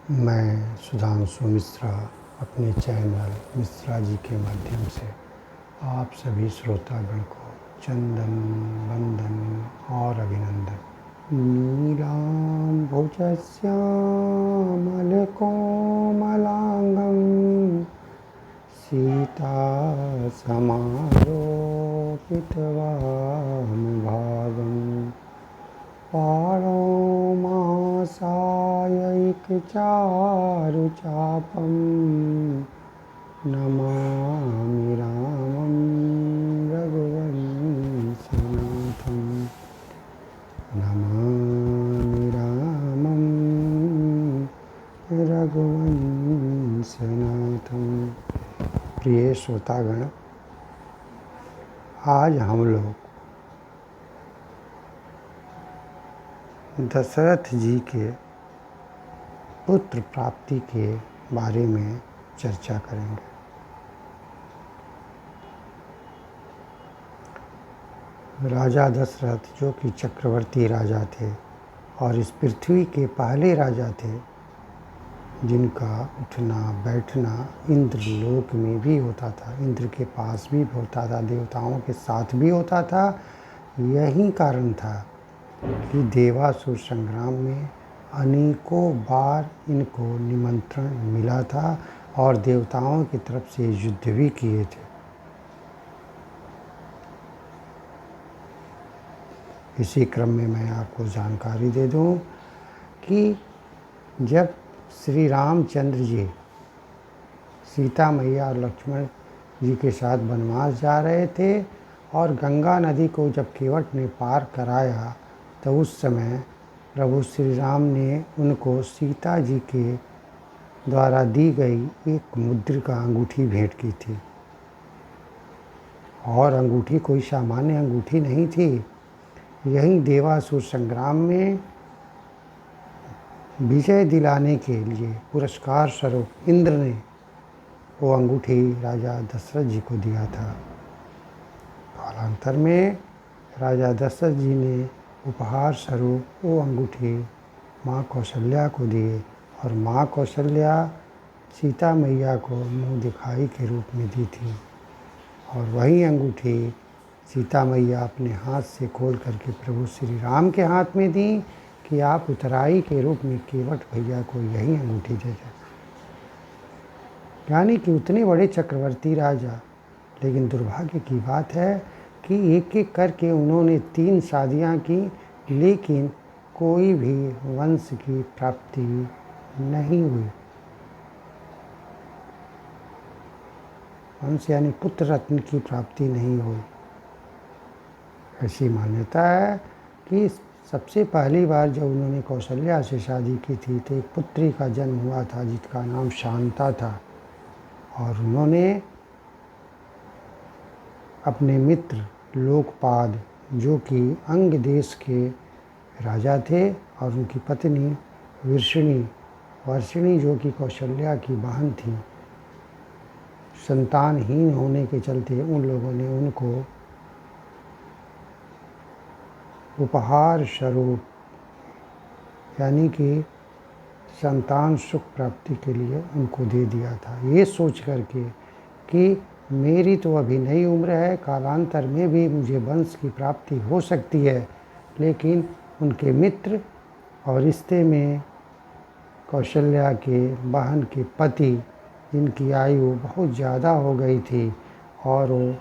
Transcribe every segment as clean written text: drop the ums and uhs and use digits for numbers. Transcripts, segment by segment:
मैं सुधांशु मिश्रा अपने चैनल मिश्रा जी के माध्यम से आप सभी श्रोतागण को चंदन वंदन और अभिनंदन। नीलाम्बुजश्यामलकोमलांगं सीतासमारोपितवामभागम् पाणौमासायैकचारुचापं नमामि रामं रघुवंशनाथं। नमामि रामं रघुवंशनाथं। प्रिय श्रोतागण, आज हम लोग दशरथ जी के पुत्र प्राप्ति के बारे में चर्चा करेंगे। राजा दशरथ जो कि चक्रवर्ती राजा थे और इस पृथ्वी के पहले राजा थे जिनका उठना बैठना इंद्र लोक में भी होता था, इंद्र के पास भी होता था, देवताओं के साथ भी होता था। यही कारण था कि देवासुर संग्राम में अनेकों बार इनको निमंत्रण मिला था और देवताओं की तरफ से युद्ध भी किए थे। इसी क्रम में मैं आपको जानकारी दे दूं कि जब श्री रामचंद्र जी सीता मैया और लक्ष्मण जी के साथ वनवास जा रहे थे और गंगा नदी को जब केवट ने पार कराया तो उस समय प्रभु श्री राम ने उनको सीता जी के द्वारा दी गई एक मुद्रिका अंगूठी भेंट की थी। और अंगूठी कोई सामान्य अंगूठी नहीं थी। यही देवासुर संग्राम में विजय दिलाने के लिए पुरस्कार स्वरूप इंद्र ने वो अंगूठी राजा दशरथ जी को दिया था। कालांतर में राजा दशरथ जी ने उपहार स्वरूप वो अंगूठी माँ कौशल्या को दिए और माँ कौशल्या सीता मैया को मुँह दिखाई के रूप में दी थी। और वही अंगूठी सीता मैया अपने हाथ से खोल करके प्रभु श्री राम के हाथ में दी कि आप उतराई के रूप में केवट भैया को यही अंगूठी दे दें। यानी कि उतने बड़े चक्रवर्ती राजा, लेकिन दुर्भाग्य की बात है कि एक एक करके उन्होंने 3 शादियां की, लेकिन कोई भी वंश की प्राप्ति नहीं हुई। वंश यानी पुत्र रत्न की प्राप्ति नहीं हुई। ऐसी मान्यता है कि सबसे पहली बार जब उन्होंने कौशल्या से शादी की थी तो एक पुत्री का जन्म हुआ था जिसका नाम शांता था। और उन्होंने अपने मित्र लोकपाद जो कि अंग देश के राजा थे और उनकी पत्नी वर्षिणी जो कि कौशल्या की बहन थी, संतानहीन होने के चलते उन लोगों ने उनको उपहार स्वरूप यानी कि संतान सुख प्राप्ति के लिए उनको दे दिया था, ये सोच करके कि मेरी तो अभी नई उम्र है, कालांतर में भी मुझे वंश की प्राप्ति हो सकती है। लेकिन उनके मित्र और रिश्ते में कौशल्या के बहन के पति जिनकी आयु बहुत ज़्यादा हो गई थी और वो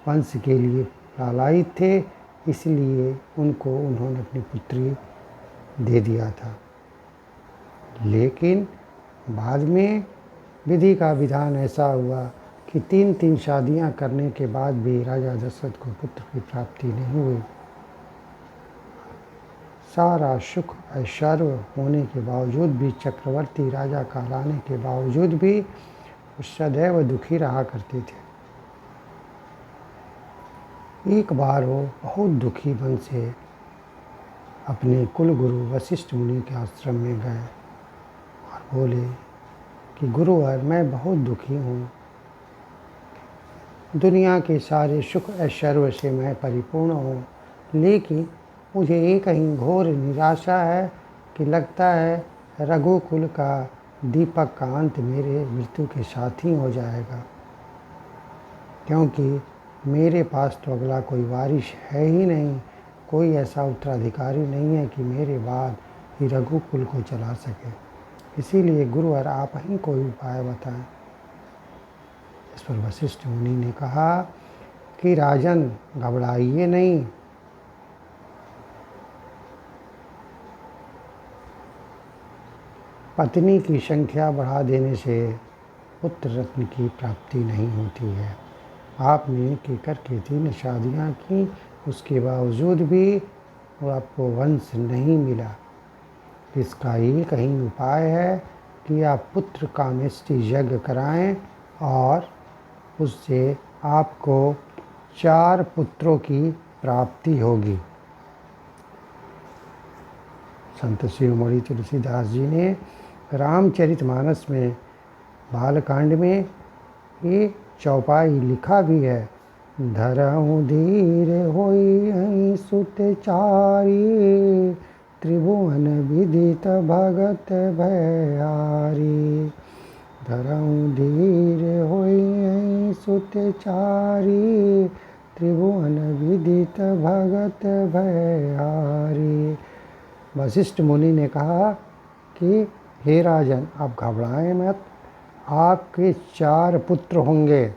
वंश के लिए लालायित थे, इसलिए उनको उन्होंने अपनी पुत्री दे दिया था। लेकिन बाद में विधि का विधान ऐसा हुआ कि 3 शादियां करने के बाद भी राजा दशरथ को पुत्र की प्राप्ति नहीं हुई। सारा सुख ऐश्वर्य होने के बावजूद भी, चक्रवर्ती राजा कहलाने के बावजूद भी वो सदैव दुखी रहा करते थे। एक बार वो बहुत दुखी मन से अपने कुल गुरु वशिष्ठ मुनि के आश्रम में गए और बोले कि गुरुवर, मैं बहुत दुखी हूँ, दुनिया के सारे सुख ऐश्वर्य से मैं परिपूर्ण हूँ, लेकिन मुझे एक ही घोर निराशा है कि लगता है रघुकुल का दीपक का अंत मेरे मृत्यु के साथ ही हो जाएगा, क्योंकि मेरे पास तो अगला कोई वारिस है ही नहीं, कोई ऐसा उत्तराधिकारी नहीं है कि मेरे बाद ही रघुकुल को चला सके। इसीलिए गुरुवर आप ही कोई उपाय बताएं। इस पर वशिष्ठ मुनि ने कहा कि राजन, घबराइए नहीं। पत्नी की संख्या बढ़ा देने से पुत्र रत्न की प्राप्ति नहीं होती है। आपने केकर की 3 शादियाँ की, उसके बावजूद भी आपको वंश नहीं मिला। इसका एक ही उपाय है कि आप पुत्र कामेष्टि यज्ञ कराएं और उससे आपको 4 पुत्रों की प्राप्ति होगी। संत शिरोमणि तुलसीदास जी ने रामचरितमानस में बालकांड में ये चौपाई लिखा भी है। धरहु धीर होई सुत चारी, त्रिभुवन विदित भगत भयारी। धरहु धीर होई सुत चारी, त्रिभुवन विदित भगत भयारी। वशिष्ठ मुनि ने कहा कि हे राजन, आप घबराएं मत, आपके 4 पुत्र होंगे।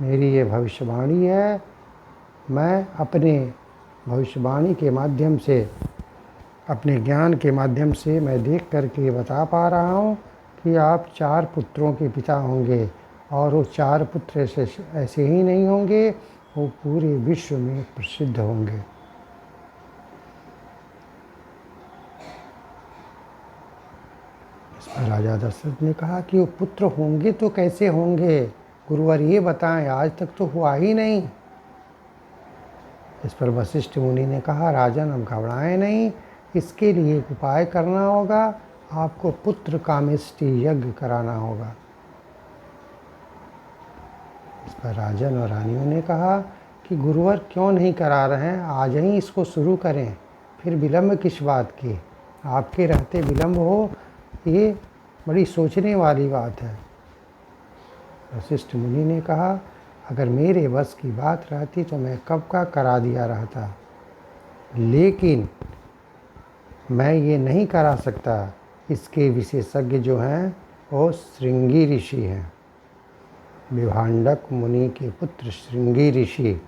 मेरी ये भविष्यवाणी है। मैं अपने भविष्यवाणी के माध्यम से, अपने ज्ञान के माध्यम से मैं देख करके बता पा रहा हूँ कि आप 4 पुत्रों के पिता होंगे। और वो 4 पुत्र ऐसे ही नहीं होंगे, वो पूरे विश्व में प्रसिद्ध होंगे। इस पर राजा दशरथ ने कहा कि वो पुत्र होंगे तो कैसे होंगे, गुरुवर ये बताएं, आज तक तो हुआ ही नहीं। इस पर वशिष्ठ मुनि ने कहा, राजन, अब घबराएं नहीं, इसके लिए एक उपाय करना होगा। आपको पुत्र कामेष्टि यज्ञ कराना होगा। इस पर राजन और रानियों ने कहा कि गुरुवर क्यों नहीं करा रहे हैं, आज ही इसको शुरू करें, फिर विलम्ब किस बात की। आपके रहते विलम्ब हो, ये बड़ी सोचने वाली बात है। वशिष्ठ मुनि ने कहा, अगर मेरे बस की बात रहती तो मैं कब का करा दिया रहता, लेकिन मैं ये नहीं करा सकता। इसके विशेषज्ञ जो हैं वो श्रृंगी ऋषि हैं, विभांडक मुनि के पुत्र श्रृंगी ऋषि,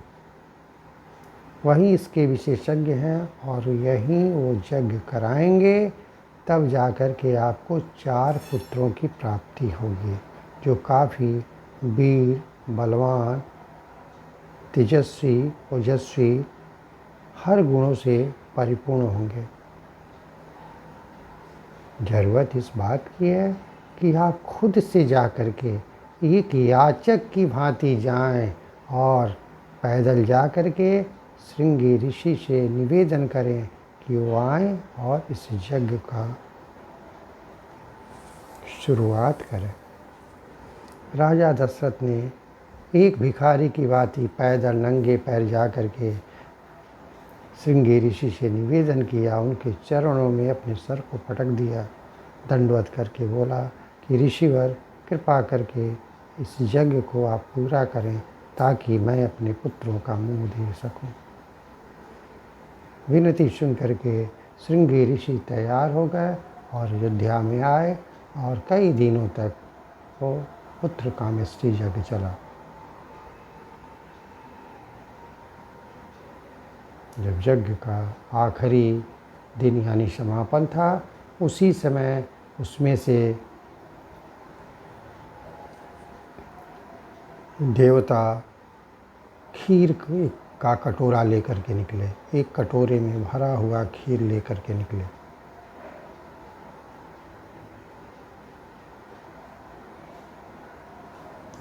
वही इसके विशेषज्ञ हैं और यही वो यज्ञ कराएंगे। तब जाकर के आपको 4 पुत्रों की प्राप्ति होगी, जो काफ़ी वीर, बलवान, तेजस्वी, ओजस्वी, हर गुणों से परिपूर्ण होंगे। ज़रूरत इस बात की है कि आप खुद से जा कर के एक याचक की भांति जाएं और पैदल जा कर के श्रृंगी ऋषि से निवेदन करें कि वो आएं और इस यज्ञ का शुरुआत करें। राजा दशरथ ने एक भिखारी की भांति पैदल नंगे पैर जा कर के श्रृंगी ऋषि से निवेदन किया, उनके चरणों में अपने सर को पटक दिया, दंडवत करके बोला कि ऋषिवर, कृपा करके इस यज्ञ को आप पूरा करें ताकि मैं अपने पुत्रों का मुंह देख सकूं। विनती सुन करके श्रृंगी ऋषि तैयार हो गए और अयोध्या में आए और कई दिनों तक वो पुत्र कामेष्टि यज्ञ चला। जब यज्ञ का आखिरी दिन यानी समापन था, उसी समय उसमें से देवता खीर का कटोरा लेकर के निकले, एक कटोरे में भरा हुआ खीर लेकर के निकले।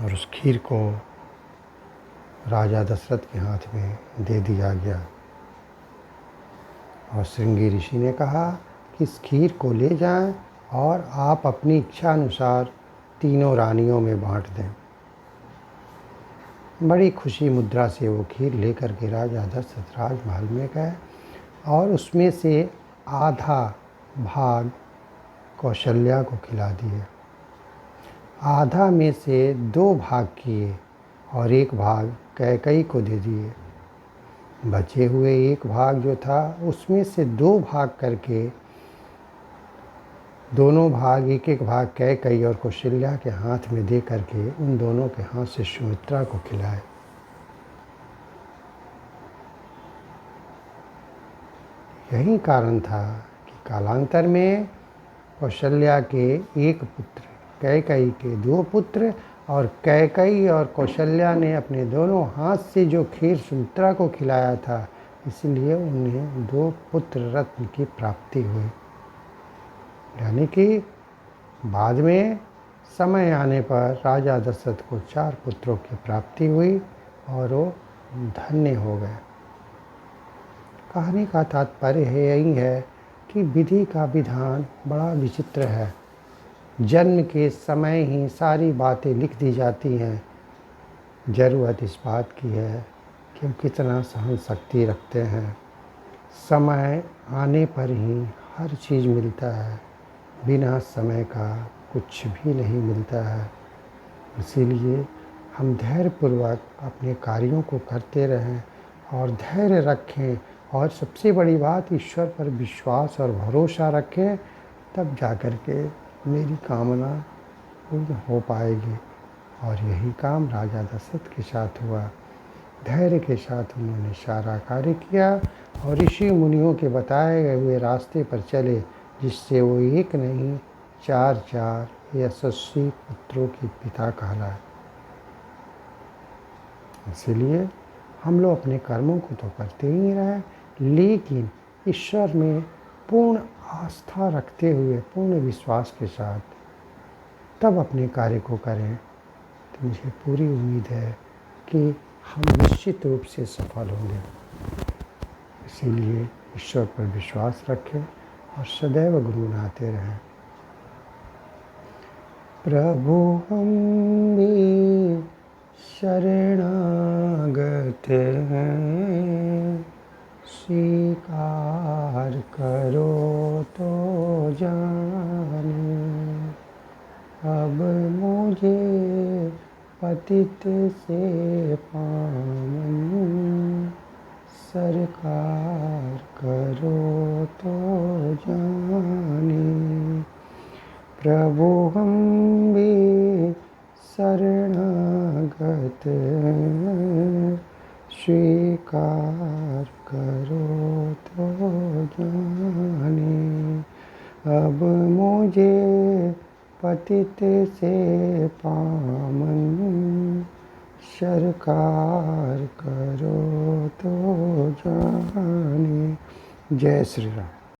और उस खीर को राजा दशरथ के हाथ में दे दिया गया और श्रृंगी ऋषि ने कहा कि इस खीर को ले जाएं और आप अपनी इच्छा अनुसार तीनों रानियों में बांट दें। बड़ी खुशी मुद्रा से वो खीर लेकर के राजा दशरथ राजमहल में गए और उसमें से आधा भाग कौशल्या को खिला दिए। आधा में से 2 भाग किए और 1 भाग कैकई को दे दिए। बचे हुए 1 भाग जो था उसमें से 2 भाग करके दोनों भाग 1-1 भाग कैकई और कौशल्या के हाथ में दे करके उन दोनों के हाथ से सुमित्रा को खिलाए। यही कारण था कि कालांतर में कौशल्या के 1 पुत्र, कैकई के 2 पुत्र और कैकई और कौशल्या ने अपने दोनों हाथ से जो खीर सुमित्रा को खिलाया था, इसलिए उन्हें 2 पुत्र रत्न की प्राप्ति हुई। यानी कि बाद में समय आने पर राजा दशरथ को 4 पुत्रों की प्राप्ति हुई और वो धन्य हो गए। कहानी का तात्पर्य यही है कि विधि का विधान बड़ा विचित्र है। जन्म के समय ही सारी बातें लिख दी जाती हैं। ज़रूरत इस बात की है कि हम कितना सहन शक्ति रखते हैं। समय आने पर ही हर चीज़ मिलता है, बिना समय का कुछ भी नहीं मिलता है। इसीलिए हम धैर्यपूर्वक अपने कार्यों को करते रहें और धैर्य रखें और सबसे बड़ी बात ईश्वर पर विश्वास और भरोसा रखें, तब जाकर के मेरी कामना पूर्ण हो पाएगी। और यही काम राजा दशरथ के साथ हुआ। धैर्य के साथ उन्होंने सारा कार्य किया और ऋषि मुनियों के बताए गए हुए रास्ते पर चले, जिससे वो 1 नहीं 4 यशस्वी पुत्रों के पिता कहलाए। इसलिए हम लोग अपने कर्मों को तो करते ही रहें, लेकिन ईश्वर में पूर्ण आस्था रखते हुए, पूर्ण विश्वास के साथ तब अपने कार्य को करें। तो मुझे पूरी उम्मीद है कि हम निश्चित रूप से सफल होंगे। इसीलिए ईश्वर पर विश्वास रखें और सदैव गुनगुनाते रहें। प्रभु हम भी शरणागत हैं, स्वीकार करो तो जाने। अब मुझे पतित से पावन, सरकार करो तो जाने। प्रभु हम भी शरणागत हैं, स्वीकार करो तो जाने। अब मुझे पतित से पावन, सरकार करो तो जाने। जय श्री राम।